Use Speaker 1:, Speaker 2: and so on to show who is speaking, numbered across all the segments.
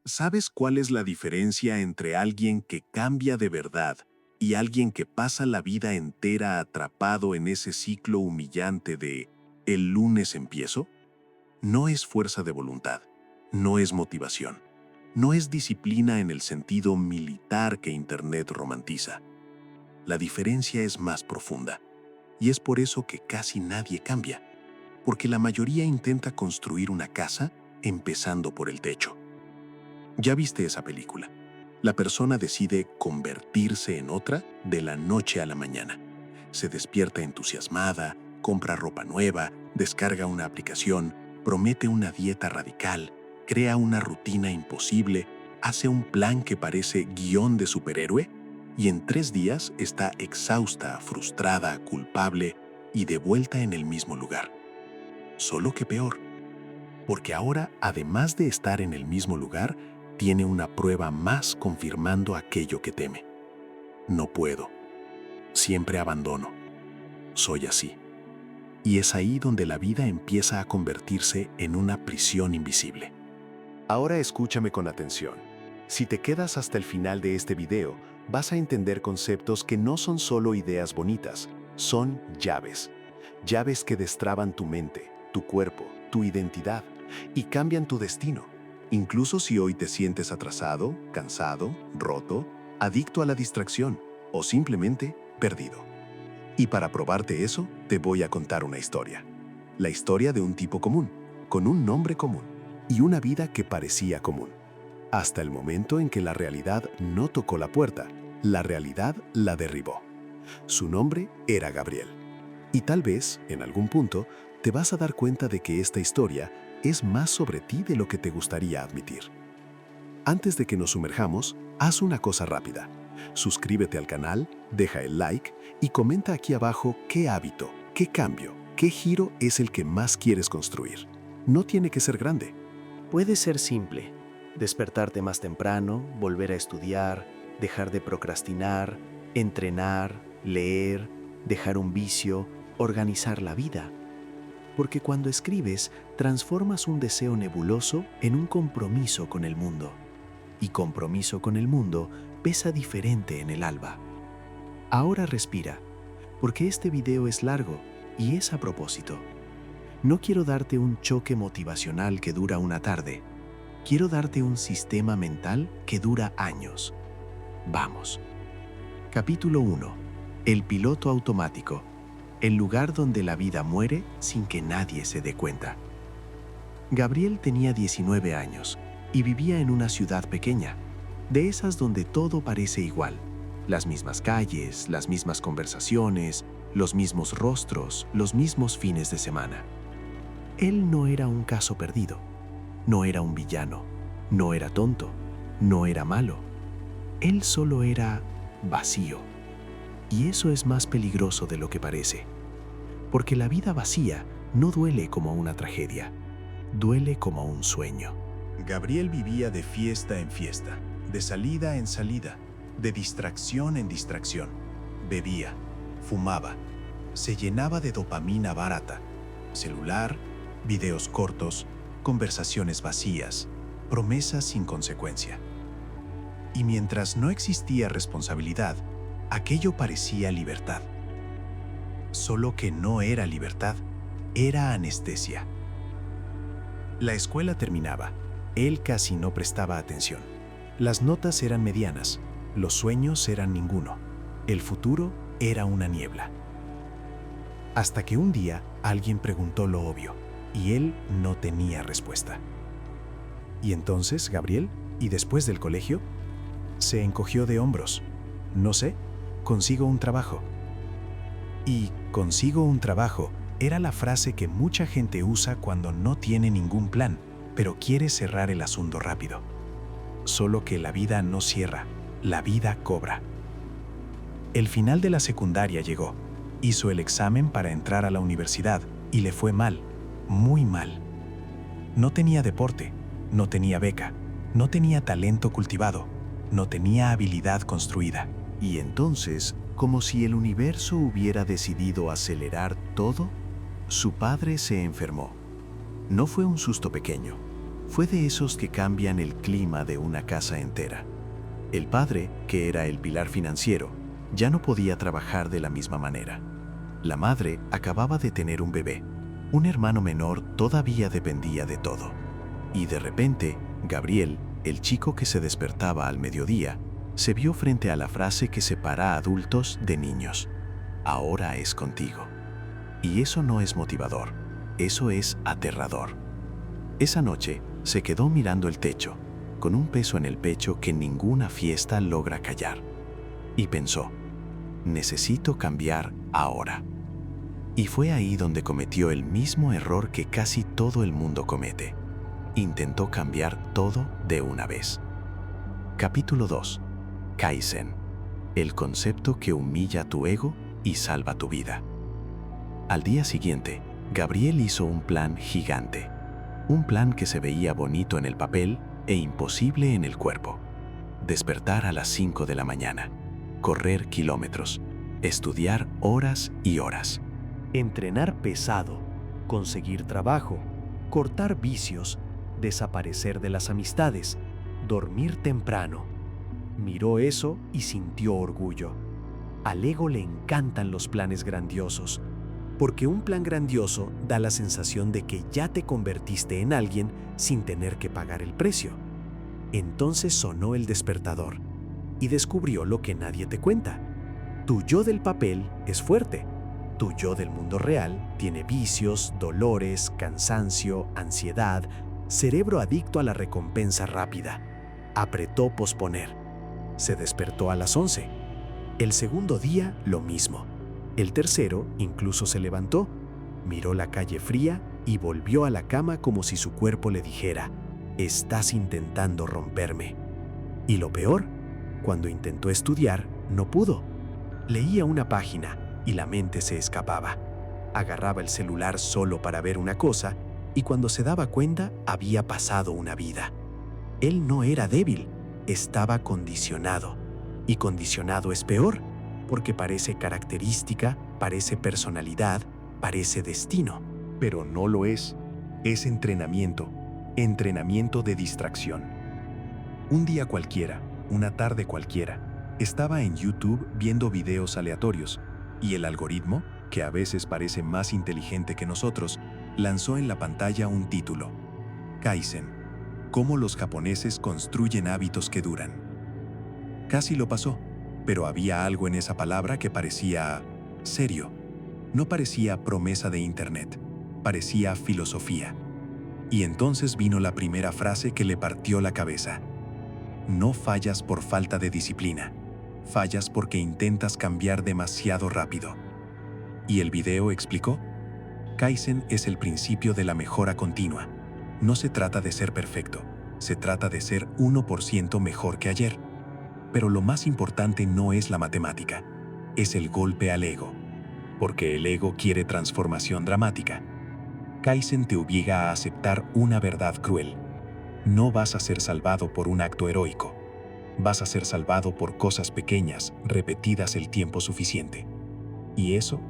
Speaker 1: ¿Sabes cuál es la diferencia entre alguien que cambia de verdad y alguien que pasa la vida entera atrapado en ese ciclo humillante de el lunes empiezo? No es fuerza de voluntad, no es motivación, no es disciplina en el sentido militar que Internet romantiza. La diferencia es más profunda, y es por eso que casi nadie cambia, porque la mayoría intenta construir una casa empezando por el techo. ¿Ya viste esa película? La persona decide convertirse en otra de la noche a la mañana. Se despierta entusiasmada, compra ropa nueva, descarga una aplicación, promete una dieta radical, crea una rutina imposible, hace un plan que parece guión de superhéroe y en 3 días está exhausta, frustrada, culpable y de vuelta en el mismo lugar. Solo que peor, porque ahora, además de estar en el mismo lugar, tiene una prueba más confirmando aquello que teme. No puedo. Siempre abandono. Soy así. Y es ahí donde la vida empieza a convertirse en una prisión invisible. Ahora escúchame con atención. Si te quedas hasta el final de este video, vas a entender conceptos que no son solo ideas bonitas, son llaves. Llaves que destraban tu mente, tu cuerpo, tu identidad y cambian tu destino. Incluso si hoy te sientes atrasado, cansado, roto, adicto a la distracción o simplemente perdido. Y para probarte eso, te voy a contar una historia. La historia de un tipo común, con un nombre común y una vida que parecía común. Hasta el momento en que la realidad no tocó la puerta, la realidad la derribó. Su nombre era Gabriel. Y tal vez, en algún punto, te vas a dar cuenta de que esta historia es más sobre ti de lo que te gustaría admitir. Antes de que nos sumerjamos, haz una cosa rápida. Suscríbete al canal, deja el like y comenta aquí abajo qué hábito, qué cambio, qué giro es el que más quieres construir. No tiene que ser grande.
Speaker 2: Puede ser simple: despertarte más temprano, volver a estudiar, dejar de procrastinar, entrenar, leer, dejar un vicio, organizar la vida. Porque cuando escribes, transformas un deseo nebuloso en un compromiso con el mundo. Y compromiso con el mundo pesa diferente en el alba. Ahora respira, porque este video es largo y es a propósito. No quiero darte un choque motivacional que dura una tarde. Quiero darte un sistema mental que dura años. Vamos. Capítulo 1. El piloto automático. El lugar donde la vida muere sin que nadie se dé cuenta. Gabriel tenía 19 años y vivía en una ciudad pequeña, de esas donde todo parece igual. Las mismas calles, las mismas conversaciones, los mismos rostros, los mismos fines de semana. Él no era un caso perdido, no era un villano, no era tonto, no era malo. Él solo era vacío. Y eso es más peligroso de lo que parece. Porque la vida vacía no duele como una tragedia, duele como un sueño.
Speaker 1: Gabriel vivía de fiesta en fiesta, de salida en salida, de distracción en distracción. Bebía, fumaba, se llenaba de dopamina barata, celular, videos cortos, conversaciones vacías, promesas sin consecuencia. Y mientras no existía responsabilidad, aquello parecía libertad. Solo que no era libertad, era anestesia. La escuela terminaba. Él casi no prestaba atención. Las notas eran medianas, los sueños eran ninguno. El futuro era una niebla. Hasta que un día alguien preguntó lo obvio, y él no tenía respuesta. ¿Y entonces, Gabriel? ¿Y después del colegio? Se encogió de hombros. No sé, consigo un trabajo. Y consigo un trabajo era la frase que mucha gente usa cuando no tiene ningún plan, pero quiere cerrar el asunto rápido. Solo que la vida no cierra, la vida cobra. El final de la secundaria llegó. Hizo el examen para entrar a la universidad y le fue mal, muy mal. No tenía deporte, no tenía beca, no tenía talento cultivado, no tenía habilidad construida.
Speaker 2: Y entonces, como si el universo hubiera decidido acelerar todo, su padre se enfermó. No fue un susto pequeño, Fue de esos que cambian el clima de una casa entera. El padre, que era el pilar financiero, ya no podía trabajar de la misma manera. La madre acababa de tener un bebé. Un hermano menor todavía dependía de todo. Y de repente, Gabriel, el chico que se despertaba al mediodía, se vio frente a la frase que separa a adultos de niños. Ahora es contigo. Y eso no es motivador, eso es aterrador. Esa noche se quedó mirando el techo, con un peso en el pecho que ninguna fiesta logra callar. Y pensó, necesito cambiar ahora. Y fue ahí donde cometió el mismo error que casi todo el mundo comete. Intentó cambiar todo de una vez. Capítulo 2. Kaizen. El concepto que humilla tu ego y salva tu vida. Al día siguiente, Gabriel hizo un plan gigante. Un plan que se veía bonito en el papel e imposible en el cuerpo. Despertar a las 5 de la mañana. Correr kilómetros. Estudiar horas y horas.
Speaker 3: Entrenar pesado, conseguir trabajo, cortar vicios, desaparecer de las amistades, dormir temprano. Miró eso y sintió orgullo. Al ego le encantan los planes grandiosos, porque un plan grandioso da la sensación de que ya te convertiste en alguien sin tener que pagar el precio. Entonces sonó el despertador y descubrió lo que nadie te cuenta. Tu yo del papel es fuerte. Tu yo del mundo real tiene vicios, dolores, cansancio, ansiedad, cerebro adicto a la recompensa rápida. Apretó posponer. Se despertó a las 11. El segundo día, lo mismo. El tercero incluso se levantó, miró la calle fría y volvió a la cama como si su cuerpo le dijera, estás intentando romperme. Y lo peor, cuando intentó estudiar, no pudo. Leía una página y la mente se escapaba. Agarraba el celular solo para ver una cosa y cuando se daba cuenta había pasado una vida. Él no era débil, estaba condicionado. Y condicionado es peor, porque parece característica, parece personalidad, parece destino.
Speaker 1: Pero no lo es. Es entrenamiento. Entrenamiento de distracción. Un día cualquiera, una tarde cualquiera, estaba en YouTube viendo videos aleatorios y el algoritmo, que a veces parece más inteligente que nosotros, lanzó en la pantalla un título: Kaizen. Cómo los japoneses construyen hábitos que duran. Casi lo pasó, pero había algo en esa palabra que parecía serio. No parecía promesa de internet, parecía filosofía. Y entonces vino la primera frase que le partió la cabeza. No fallas por falta de disciplina, fallas porque intentas cambiar demasiado rápido. Y el video explicó: Kaizen es el principio de la mejora continua. No se trata de ser perfecto, se trata de ser 1% mejor que ayer. Pero lo más importante no es la matemática, es el golpe al ego. Porque el ego quiere transformación dramática. Kaizen te obliga a aceptar una verdad cruel. No vas a ser salvado por un acto heroico. Vas a ser salvado por cosas pequeñas, repetidas el tiempo suficiente. Y eso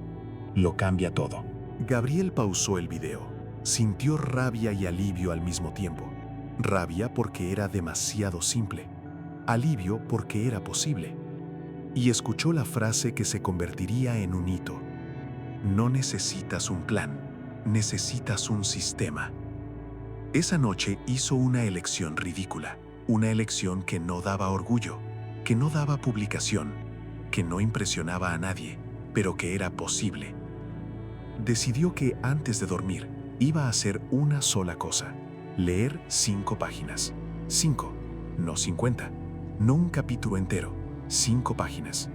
Speaker 1: lo cambia todo.
Speaker 4: Gabriel pausó el video. Sintió rabia y alivio al mismo tiempo. Rabia porque era demasiado simple. Alivio porque era posible. Y escuchó la frase que se convertiría en un hito. No necesitas un plan, necesitas un sistema. Esa noche hizo una elección ridícula, una elección que no daba orgullo, que no daba publicación, que no impresionaba a nadie, pero que era posible. Decidió que antes de dormir iba a hacer una sola cosa: leer 5 páginas. 5, no 50, no un capítulo entero, 5 páginas.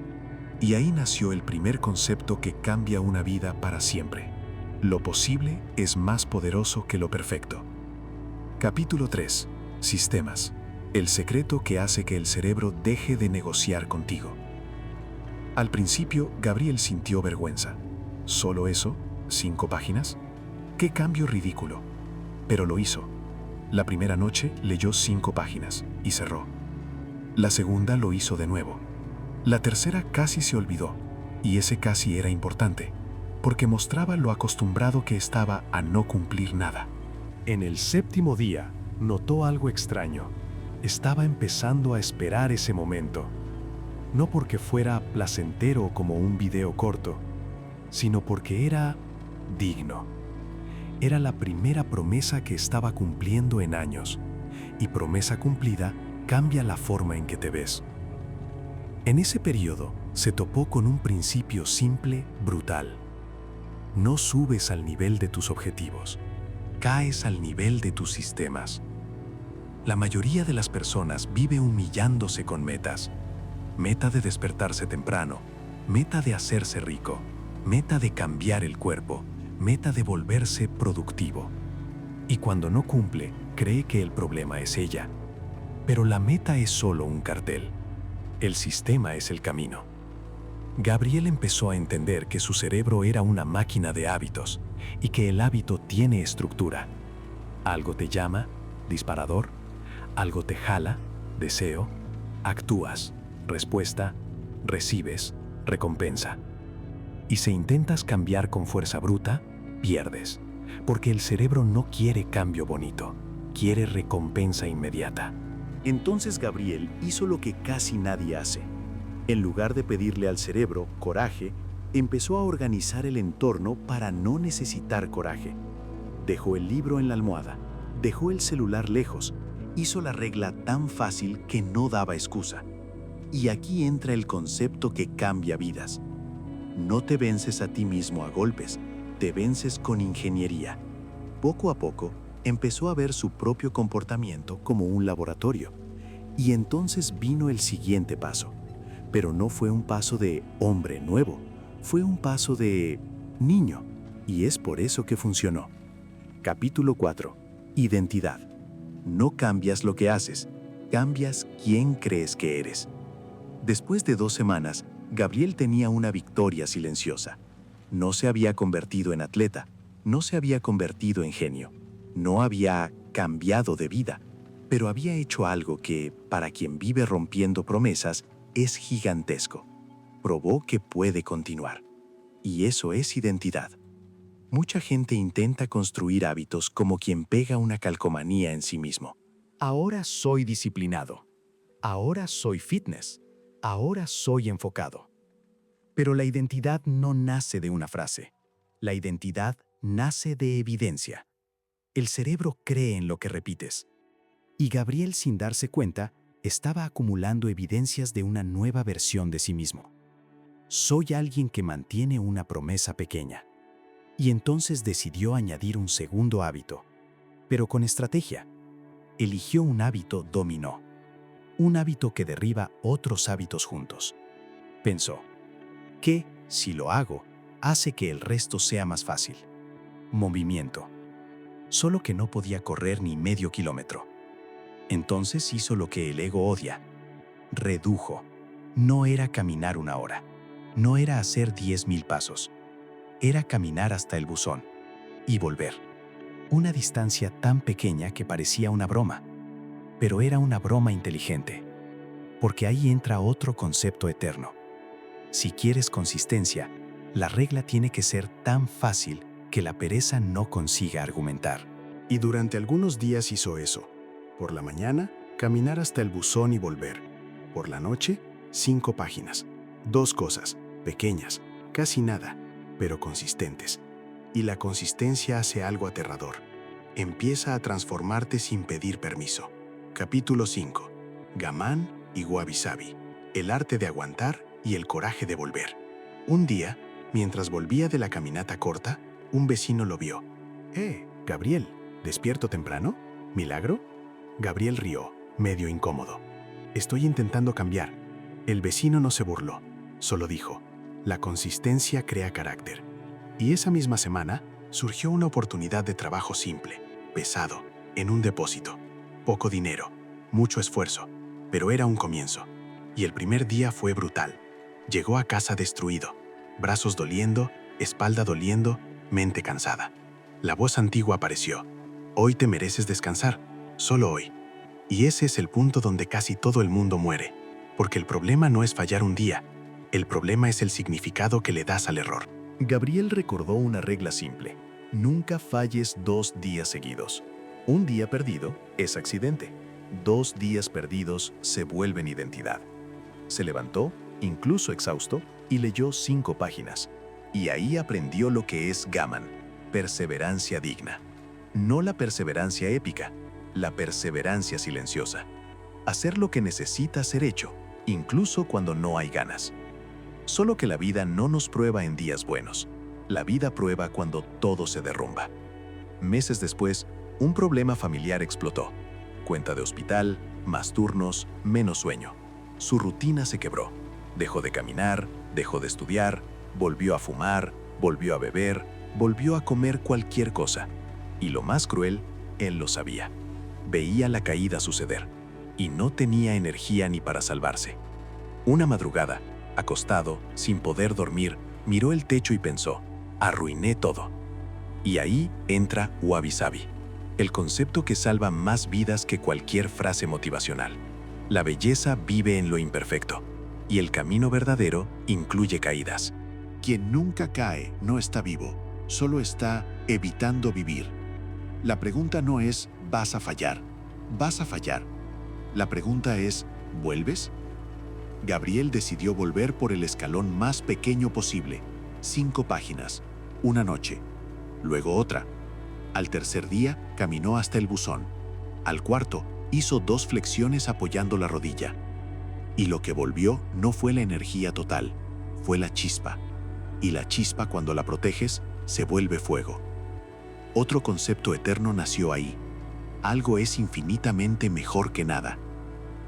Speaker 4: Y ahí nació el primer concepto que cambia una vida para siempre. Lo posible es más poderoso que lo perfecto. Capítulo 3. Sistemas. El secreto que hace que el cerebro deje de negociar contigo. Al principio, Gabriel sintió vergüenza. ¿Solo eso? ¿5 páginas? ¡Qué cambio ridículo! Pero lo hizo. La primera noche leyó 5 páginas y cerró. La segunda lo hizo de nuevo. La tercera casi se olvidó, y ese casi era importante, porque mostraba lo acostumbrado que estaba a no cumplir nada.
Speaker 3: En el séptimo día,
Speaker 4: notó algo extraño. Estaba empezando a esperar ese momento. No porque fuera placentero como un video corto, sino porque era digno. Era la primera promesa que estaba cumpliendo en años, y promesa cumplida cambia la forma en que te ves. En ese periodo se topó con un principio simple, brutal. No subes al nivel de tus objetivos, caes al nivel de tus sistemas. La mayoría de las personas vive humillándose con metas. Meta de despertarse temprano, meta de hacerse rico, meta de cambiar el cuerpo, meta de volverse productivo. Y cuando no cumple, cree que el problema es ella. Pero la meta es solo un cartel. El sistema es el camino. Gabriel empezó a entender que su cerebro era una máquina de hábitos y que el hábito tiene estructura. Algo te llama, disparador, algo te jala, deseo, actúas, respuesta, recibes, recompensa. Y si intentas cambiar con fuerza bruta, pierdes, porque el cerebro no quiere cambio bonito, quiere recompensa inmediata.
Speaker 2: Entonces Gabriel hizo lo que casi nadie hace. En lugar de pedirle al cerebro coraje, empezó a organizar el entorno para no necesitar coraje. Dejó el libro en la almohada, dejó el celular lejos, hizo la regla tan fácil que no daba excusa. Y aquí entra el concepto que cambia vidas. No te vences a ti mismo a golpes, te vences con ingeniería. Poco a poco, empezó a ver su propio comportamiento como un laboratorio. Y entonces vino el siguiente paso. Pero no fue un paso de hombre nuevo, fue un paso de niño. Y es por eso que funcionó. Capítulo 4. Identidad. No cambias lo que haces, cambias quién crees que eres. Después de 2 semanas, Gabriel tenía una victoria silenciosa. No se había convertido en atleta, no se había convertido en genio, no había cambiado de vida, pero había hecho algo que, para quien vive rompiendo promesas, es gigantesco. Probó que puede continuar. Y eso es identidad. Mucha gente intenta construir hábitos como quien pega una calcomanía en sí mismo.
Speaker 3: Ahora soy disciplinado. Ahora soy fitness. Ahora soy enfocado. Pero la identidad no nace de una frase. La identidad nace de evidencia. El cerebro cree en lo que repites. Y Gabriel, sin darse cuenta, estaba acumulando evidencias de una nueva versión de sí mismo. Soy alguien que mantiene una promesa pequeña. Y entonces decidió añadir un segundo hábito, pero con estrategia. Eligió un hábito dominó. Un hábito que derriba otros hábitos juntos. Pensó, ¿qué, si lo hago, hace que el resto sea más fácil? Movimiento. Solo que no podía correr ni medio kilómetro. Entonces hizo lo que el ego odia. Redujo. No era caminar 1 hora. No era hacer 10.000 pasos. Era caminar hasta el buzón. Y volver. Una distancia tan pequeña que parecía una broma. Pero era una broma inteligente. Porque ahí entra otro concepto eterno. Si quieres consistencia, la regla tiene que ser tan fácil que la pereza no consiga argumentar.
Speaker 4: Y durante algunos días hizo eso. Por la mañana, caminar hasta el buzón y volver. Por la noche, 5 páginas. 2 cosas, pequeñas, casi nada, pero consistentes. Y la consistencia hace algo aterrador. Empieza a transformarte sin pedir permiso. Capítulo 5. Gaman y Wabi Sabi. El arte de aguantar y el coraje de volver. Un día, mientras volvía de la caminata corta, un vecino lo vio. Gabriel, ¿despierto temprano? ¿Milagro? Gabriel rió, medio incómodo. Estoy intentando cambiar. El vecino no se burló, solo dijo, la consistencia crea carácter. Y esa misma semana surgió una oportunidad de trabajo simple, pesado, en un depósito. Poco dinero, mucho esfuerzo, pero era un comienzo. Y el primer día fue brutal. Llegó a casa destruido, brazos doliendo, espalda doliendo, mente cansada. La voz antigua apareció. Hoy te mereces descansar, solo hoy. Y ese es el punto donde casi todo el mundo muere, porque el problema no es fallar un día, el problema es el significado que le das al error.
Speaker 2: Gabriel recordó una regla simple. Nunca falles 2 días seguidos.
Speaker 4: Un día perdido es accidente. 2 días perdidos se vuelven identidad. Se levantó, incluso exhausto, y leyó 5 páginas. Y ahí aprendió lo que es Gaman, perseverancia digna. No la perseverancia épica, la perseverancia silenciosa. Hacer lo que necesita ser hecho, incluso cuando no hay ganas. Solo que la vida no nos prueba en días buenos. La vida prueba cuando todo se derrumba. Meses después, un problema familiar explotó. Cuenta de hospital, más turnos, menos sueño. Su rutina se quebró. Dejó de caminar, dejó de estudiar, volvió a fumar, volvió a beber, volvió a comer cualquier cosa. Y lo más cruel, él lo sabía. Veía la caída suceder y no tenía energía ni para salvarse. Una madrugada, acostado, sin poder dormir, miró el techo y pensó, arruiné todo. Y ahí entra Wabi Sabi, el concepto que salva más vidas que cualquier frase motivacional. La belleza vive en lo imperfecto, y el camino verdadero incluye caídas.
Speaker 1: Quien nunca cae no está vivo, solo está evitando vivir. La pregunta no es, ¿vas a fallar? ¿Vas a fallar? La pregunta es, ¿vuelves? Gabriel decidió volver por el escalón más pequeño posible. 5 páginas, una noche, luego otra. Al tercer día, caminó hasta el buzón. Al cuarto, hizo 2 flexiones apoyando la rodilla. Y lo que volvió no fue la energía total, fue la chispa. Y la chispa, cuando la proteges, se vuelve fuego. Otro concepto eterno nació ahí. Algo es infinitamente mejor que nada.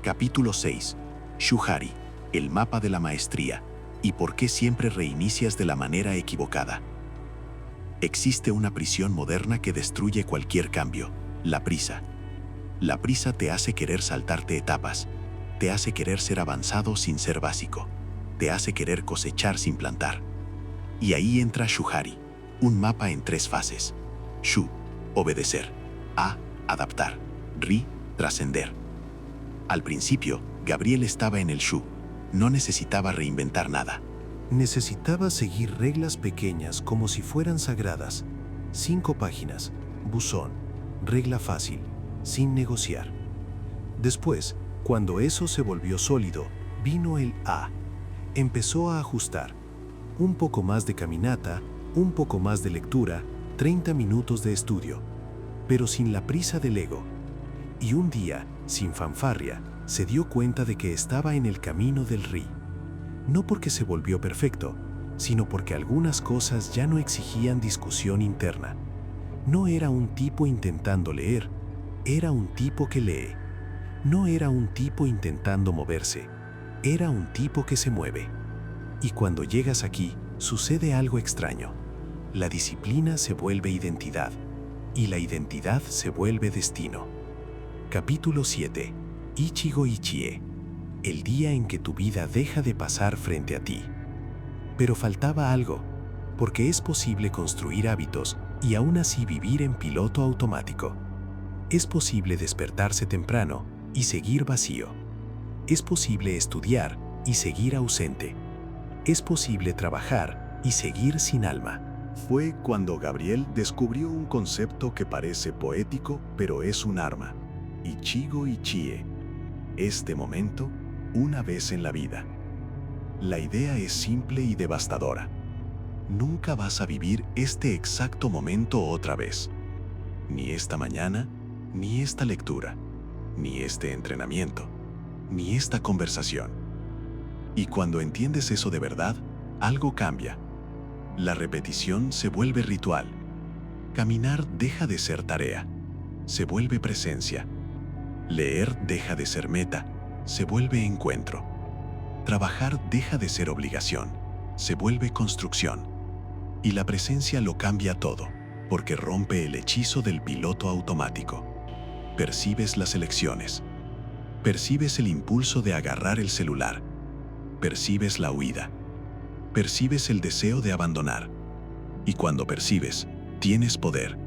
Speaker 1: Capítulo 6. Shuhari, el mapa de la maestría. ¿Y por qué siempre reinicias de la manera equivocada? Existe una prisión moderna que destruye cualquier cambio: la prisa. La prisa te hace querer saltarte etapas, te hace querer ser avanzado sin ser básico, te hace querer cosechar sin plantar. Y ahí entra Shuhari, un mapa en 3 fases. Shu, obedecer. A, adaptar. Ri, trascender. Al principio, Gabriel estaba en el Shu. No necesitaba reinventar nada.
Speaker 3: Necesitaba seguir reglas pequeñas como si fueran sagradas. 5 páginas, buzón, regla fácil, sin negociar. Después, cuando eso se volvió sólido, vino el A. Empezó a ajustar. Un poco más de caminata, un poco más de lectura, 30 minutos de estudio, pero sin la prisa del ego. Y un día, sin fanfarria, se dio cuenta de que estaba en el camino del Ri. No porque se volvió perfecto, sino porque algunas cosas ya no exigían discusión interna. No era un tipo intentando leer, era un tipo que lee. No era un tipo intentando moverse, era un tipo que se mueve. Y cuando llegas aquí, sucede algo extraño. La disciplina se vuelve identidad, y la identidad se vuelve destino. Capítulo 7. Ichigo Ichie. El día en que tu vida deja de pasar frente a ti. Pero faltaba algo, porque es posible construir hábitos y aún así vivir en piloto automático. Es posible despertarse temprano y seguir vacío. Es posible estudiar y seguir ausente. Es posible trabajar y seguir sin alma.
Speaker 1: Fue cuando Gabriel descubrió un concepto que parece poético, pero es un arma. Ichigo Ichie. Este momento, una vez en la vida. La idea es simple y devastadora. Nunca vas a vivir este exacto momento otra vez. Ni esta mañana, ni esta lectura, ni este entrenamiento, ni esta conversación. Y cuando entiendes eso de verdad, algo cambia. La repetición se vuelve ritual. Caminar deja de ser tarea, se vuelve presencia. Leer deja de ser meta, se vuelve encuentro. Trabajar deja de ser obligación, se vuelve construcción. Y la presencia lo cambia todo, porque rompe el hechizo del piloto automático. Percibes las elecciones. Percibes el impulso de agarrar el celular. Percibes la huida. Percibes el deseo de abandonar. Y cuando percibes, tienes poder.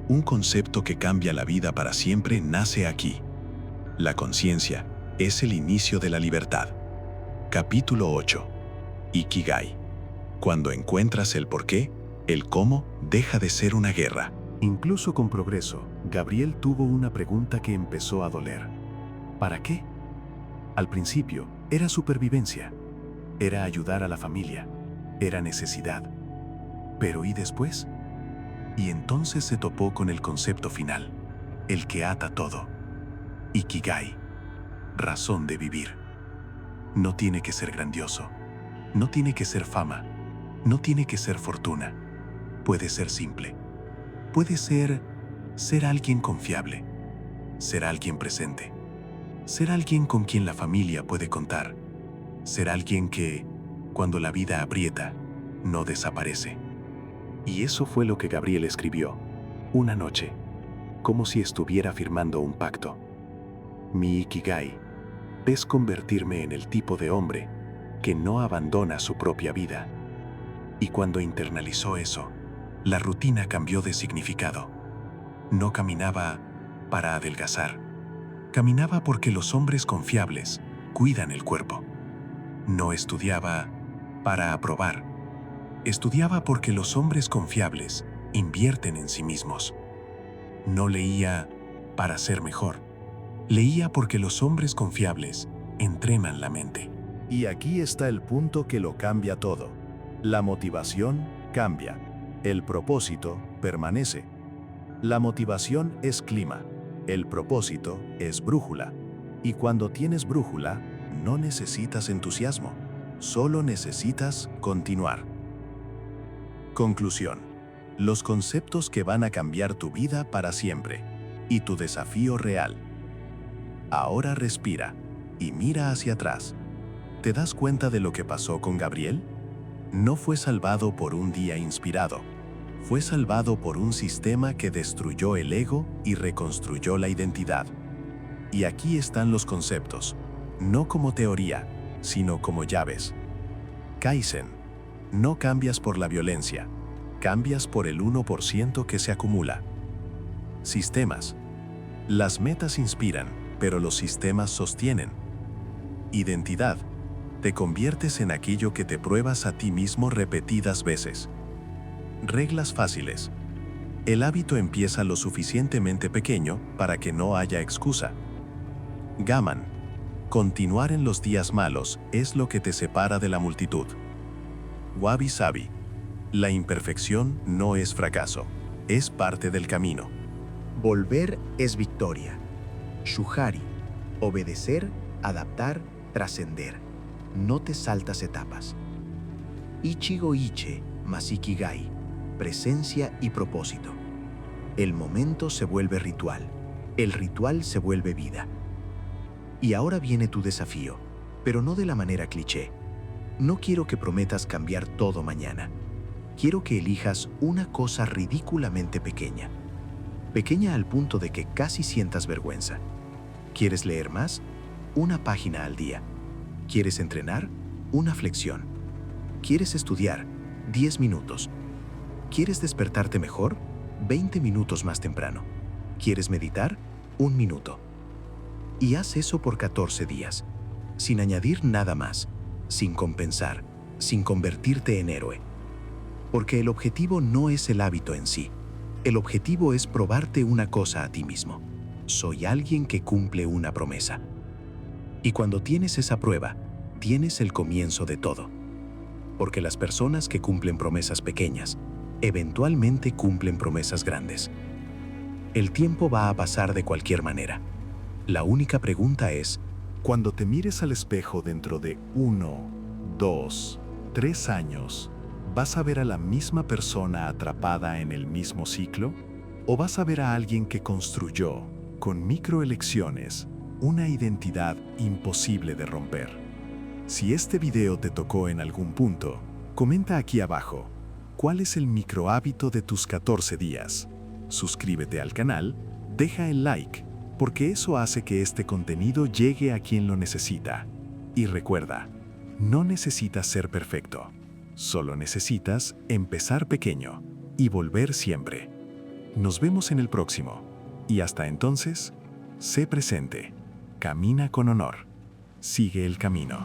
Speaker 1: Un concepto que cambia la vida para siempre nace aquí. La conciencia es el inicio de la libertad. Capítulo 8. Ikigai. Cuando encuentras el porqué, el cómo deja de ser una guerra.
Speaker 4: Incluso con progreso, Gabriel tuvo una pregunta que empezó a doler. ¿Para qué? Al principio, era supervivencia. Era ayudar a la familia. Era necesidad. Pero ¿y después? Y entonces se topó con el concepto final, el que ata todo. Ikigai, razón de vivir. No tiene que ser grandioso. No tiene que ser fama. No tiene que ser fortuna. Puede ser simple. Puede ser alguien confiable. Ser alguien presente. Ser alguien con quien la familia puede contar. Ser alguien que, cuando la vida aprieta, no desaparece. Y eso fue lo que Gabriel escribió, una noche, como si estuviera firmando un pacto. Mi Ikigai es convertirme en el tipo de hombre que no abandona su propia vida. Y cuando internalizó eso, la rutina cambió de significado. No caminaba para adelgazar. Caminaba porque los hombres confiables cuidan el cuerpo. No estudiaba para aprobar. Estudiaba porque los hombres confiables invierten en sí mismos. No leía para ser mejor. Leía porque los hombres confiables entrenan la mente.
Speaker 1: Y aquí está el punto que lo cambia todo. La motivación cambia. El propósito permanece. La motivación es clima. El propósito es brújula. Y cuando tienes brújula, no necesitas entusiasmo. Solo necesitas continuar. Conclusión. Los conceptos que van a cambiar tu vida para siempre. Y tu desafío real. Ahora respira y mira hacia atrás. ¿Te das cuenta de lo que pasó con Gabriel? No fue salvado por un día inspirado. Fue salvado por un sistema que destruyó el ego y reconstruyó la identidad. Y aquí están los conceptos, no como teoría, sino como llaves. Kaizen. No cambias por la violencia, cambias por el 1% que se acumula. Sistemas. Las metas inspiran, pero los sistemas sostienen. Identidad. Te conviertes en aquello que te pruebas a ti mismo repetidas veces. Reglas fáciles. El hábito empieza lo suficientemente pequeño para que no haya excusa. Gaman. Continuar en los días malos es lo que te separa de la multitud. Wabi Sabi. La imperfección no es fracaso, es parte del camino.
Speaker 2: Volver es victoria. Shuhari. Obedecer, adaptar, trascender. No te saltas etapas. Ichigo Iche más Ikigai. Presencia y propósito. El momento se vuelve ritual. El ritual se vuelve vida. Y ahora viene tu desafío, pero no de la manera cliché. No quiero que prometas cambiar todo mañana. Quiero que elijas una cosa ridículamente pequeña. Pequeña al punto de que casi sientas vergüenza. ¿Quieres leer más? Una página al día. ¿Quieres entrenar? Una flexión. ¿Quieres estudiar? 10 minutos. ¿Quieres despertarte mejor? 20 minutos más temprano. ¿Quieres meditar? 1 minuto. Y haz eso por 14 días, sin añadir nada más, sin compensar, sin convertirte en héroe. Porque el objetivo no es el hábito en sí. El objetivo es probarte una cosa a ti mismo. Soy alguien que cumple una promesa. Y cuando tienes esa prueba, tienes el comienzo de todo. Porque las personas que cumplen promesas pequeñas, eventualmente cumplen promesas grandes. El tiempo va a pasar de cualquier manera. La única pregunta es,
Speaker 4: Cuando te mires al espejo dentro de 1, 2, 3 años, ¿vas a ver a la misma persona atrapada en el mismo ciclo? ¿O vas a ver a alguien que construyó, con microelecciones, una identidad imposible de romper? Si este video te tocó en algún punto, comenta aquí abajo, ¿cuál es el microhábito de tus 14 días? Suscríbete al canal, deja el like, porque eso hace que este contenido llegue a quien lo necesita. Y recuerda, no necesitas ser perfecto, solo necesitas empezar pequeño y volver siempre. Nos vemos en el próximo, y hasta entonces, sé presente, camina con honor, sigue el camino.